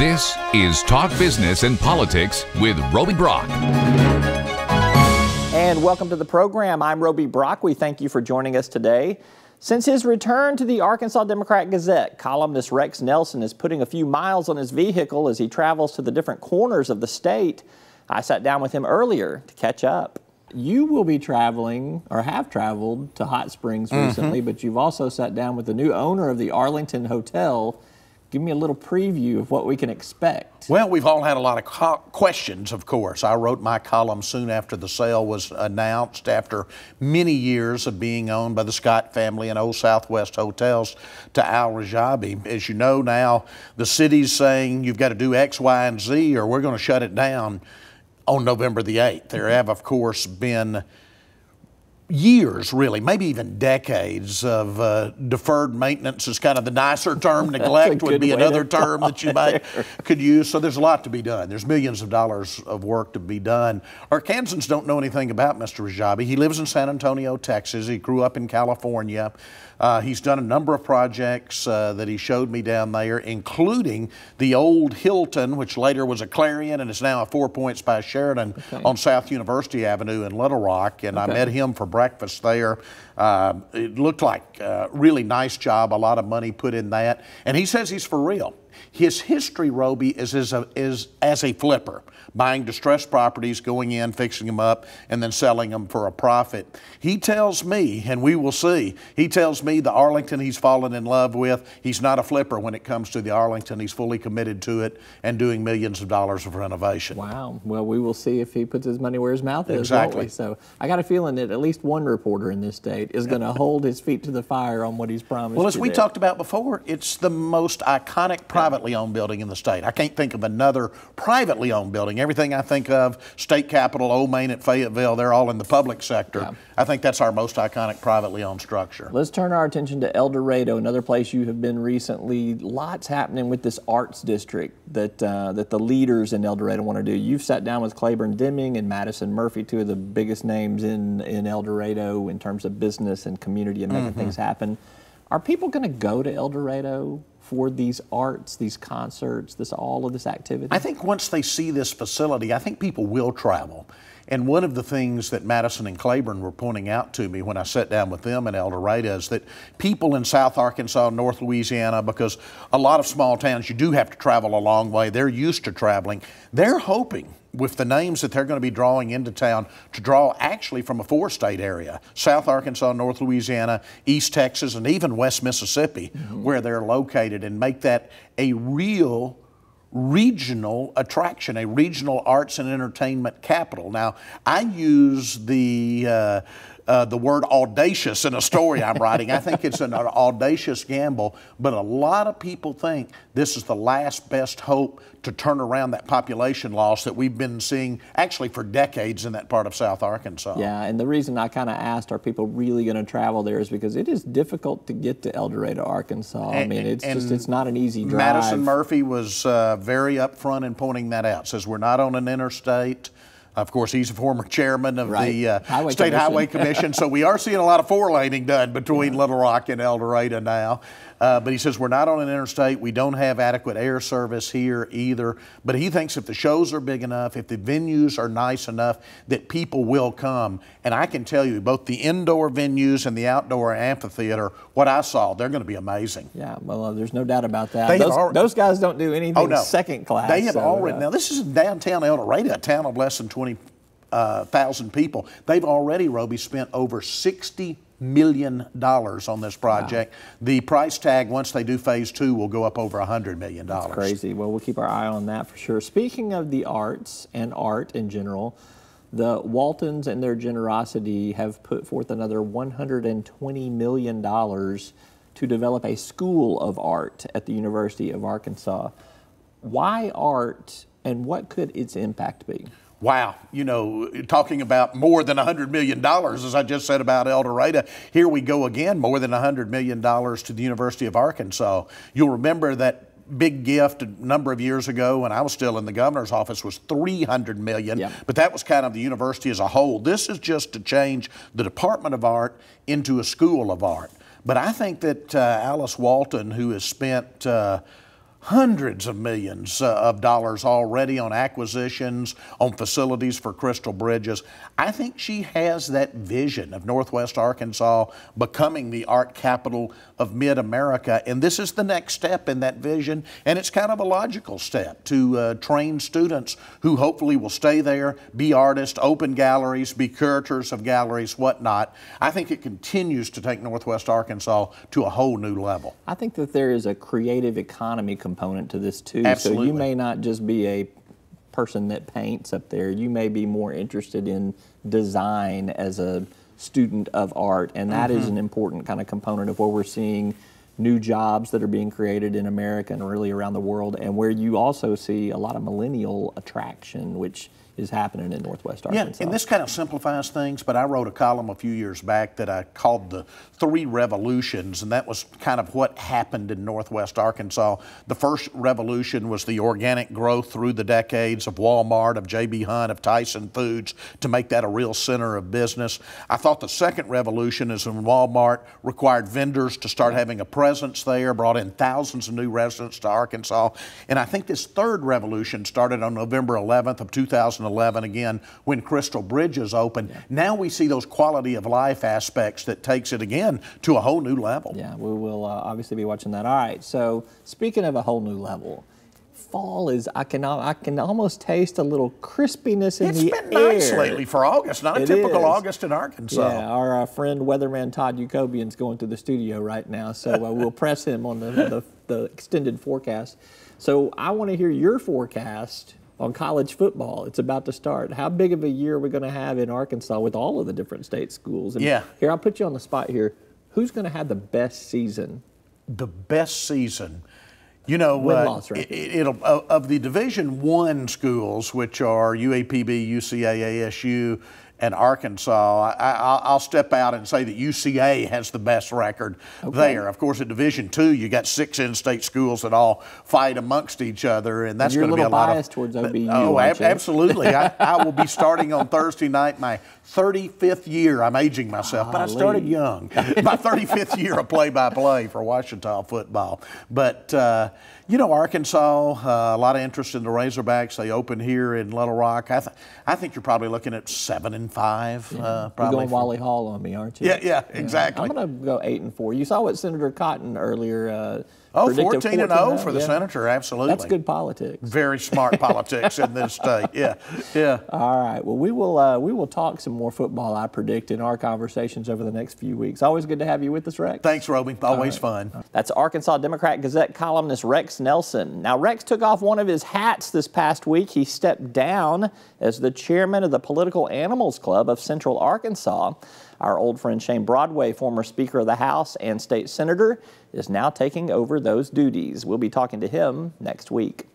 This is Talk Business and Politics with Roby Brock. And welcome to the program. I'm Roby Brock. We thank you for joining us today. Since his return to the Arkansas Democrat-Gazette, columnist Rex Nelson is putting a few miles on his vehicle as he travels to the different corners of the state. I sat down with him earlier to catch up. You will be traveling, or have traveled, to Hot Springs recently, but you've also sat down with the new owner of the Arlington Hotel. Give me a little preview of what we can expect. Well, we've all had a lot of questions, of course. I wrote my column soon after the sale was announced, after many years of being owned by the Scott family and Old Southwest Hotels, to Al Rajabi. As you know now, the city's saying you've got to do X, Y, and Z or we're going to shut it down on November the 8th. There have, of course, been years, really, maybe even decades of deferred maintenance is kind of the nicer term. Neglect would be another term that you could use. So there's a lot to be done. There's millions of dollars of work to be done. Arkansans don't know anything about Mr. Rajabi. He lives in San Antonio, Texas. He grew up in California. He's done a number of projects that he showed me down there, including the old Hilton, which later was a Clarion and is now a 4 Points by Sheraton on South University Avenue in Little Rock. And I met him for breakfast there. It looked like a really nice job, a lot of money put in that. And he says he's for real. His history, Roby, is as a flipper, buying distressed properties, going in, fixing them up, and then selling them for a profit. He tells me, and we will see, he tells me the Arlington he's fallen in love with, he's not a flipper when it comes to the Arlington. He's fully committed to it and doing millions of dollars of renovation. Wow. Well, we will see if he puts his money where his mouth is, exactly. Won't we? So I got a feeling that at least one reporter in this state is going to hold his feet to the fire on what he's promised. Well, as we talked about before, it's the most iconic privately owned building in the state. I can't think of another privately owned building. Everything I think of, State Capitol, Old Main at Fayetteville, they're all in the public sector. Yeah. I think that's our most iconic privately owned structure. Let's turn our attention to El Dorado, another place you have been recently. Lots happening with this arts district that the leaders in El Dorado want to do. You've sat down with Claiborne Deming and Madison Murphy, two of the biggest names in El Dorado in terms of business and community and making things happen. Are people going to go to El Dorado for these arts, these concerts, all of this activity? I think once they see this facility, I think people will travel. And one of the things that Madison and Claiborne were pointing out to me when I sat down with them in El Dorado is that people in South Arkansas, North Louisiana, because a lot of small towns, you do have to travel a long way. They're used to traveling. They're hoping, with the names that they're going to be drawing into town, to draw actually from a four-state area, South Arkansas, North Louisiana, East Texas, and even West Mississippi, where they're located, and make that a real regional attraction, a regional arts and entertainment capital. Now, I use the word audacious in a story I'm writing. I think it's an audacious gamble, but a lot of people think this is the last best hope to turn around that population loss that we've been seeing actually for decades in that part of South Arkansas. Yeah, and the reason I kind of asked, are people really going to travel there, is because it is difficult to get to El Dorado, Arkansas. I mean, it's not an easy drive. Madison Murphy was very upfront in pointing that out, says we're not on an interstate. Of course, he's a former chairman of the State Highway Commission, so we are seeing a lot of four-laning done between Little Rock and El Dorado now. But he says we're not on an interstate. We don't have adequate air service here either. But he thinks if the shows are big enough, if the venues are nice enough, that people will come. And I can tell you, both the indoor venues and the outdoor amphitheater, what I saw, they're going to be amazing. Yeah, well, there's no doubt about that. Those guys don't do anything second class. They have already. Now, this is in downtown El Dorado, a town of less than 20,000 people. They've already, Roby, spent over $60 million on this project. Wow. The price tag, once they do phase 2, will go up over $100 million. That's crazy. Well, we'll keep our eye on that for sure. Speaking of the arts and art in general, the Waltons and their generosity have put forth another $120 million to develop a school of art at the University of Arkansas. Why art, and what could its impact be? Wow, you know, talking about more than $100 million, as I just said about El Dorado, here we go again, more than $100 million to the University of Arkansas. You'll remember that big gift a number of years ago when I was still in the governor's office was $300 million, but that was kind of the university as a whole. This is just to change the Department of Art into a school of art. But I think that Alice Walton, who has spent hundreds of millions of dollars already on acquisitions, on facilities for Crystal Bridges. I think she has that vision of Northwest Arkansas becoming the art capital of mid-America, and this is the next step in that vision, and it's kind of a logical step to train students who hopefully will stay there, be artists, open galleries, be curators of galleries, whatnot. I think it continues to take Northwest Arkansas to a whole new level. I think that there is a creative economy component to this too. Absolutely. So you may not just be a person that paints up there. You may be more interested in design as a student of art, and that is an important kind of component of where we're seeing new jobs that are being created in America and really around the world, and where you also see a lot of millennial attraction, which is happening in Northwest Arkansas. Yeah, and this kind of simplifies things, but I wrote a column a few years back that I called the 3 revolutions, and that was kind of what happened in Northwest Arkansas. The first revolution was the organic growth through the decades of Walmart, of J.B. Hunt, of Tyson Foods, to make that a real center of business. I thought the second revolution is when Walmart required vendors to start having a presence there, brought in thousands of new residents to Arkansas. And I think this third revolution started on November 11th of 2011, again, when Crystal Bridges opened. Yeah. Now we see those quality of life aspects that takes it again to a whole new level. Yeah, we will obviously be watching that. All right, so speaking of a whole new level, fall is, I can almost taste a little crispiness in the air. It's been nice lately for August, not a typical August in Arkansas. Yeah, our friend weatherman Todd Jacobian's going to the studio right now, so we'll press him on the extended forecast. So I want to hear your forecast on college football. It's about to start. How big of a year are we going to have in Arkansas with all of the different state schools? And yeah. Here, I'll put you on the spot here. Who's going to have the best season? The best season? You know, win-loss record. Of the Division I schools, which are UAPB, UCA, ASU, and Arkansas, I'll step out and say that UCA has the best record there. Of course, at Division II, you got 6 in-state schools that all fight amongst each other, and that's going to be a lot of... You're a little biased towards OBU, Oh, absolutely. I will be starting on Thursday night my 35th year. I'm aging myself, but I started young. My 35th year of play-by-play for Ouachita football. But, you know, Arkansas, a lot of interest in the Razorbacks. They open here in Little Rock. I think you're probably looking at 7-5. You're going Wally Hall on me, aren't you? Yeah, exactly. I'm going to go 8-4. You saw what Senator Cotton earlier 14-0 for the senator, absolutely. That's good politics. Very smart politics in this state, yeah. All right, well, we will talk some more football, I predict, in our conversations over the next few weeks. Always good to have you with us, Rex. Thanks, Roby. Always fun. That's Arkansas Democrat-Gazette columnist Rex Nelson. Now, Rex took off one of his hats this past week. He stepped down as the chairman of the Political Animals Club of Central Arkansas. Our old friend Shane Broadway, former Speaker of the House and state senator, is now taking over those duties. We'll be talking to him next week.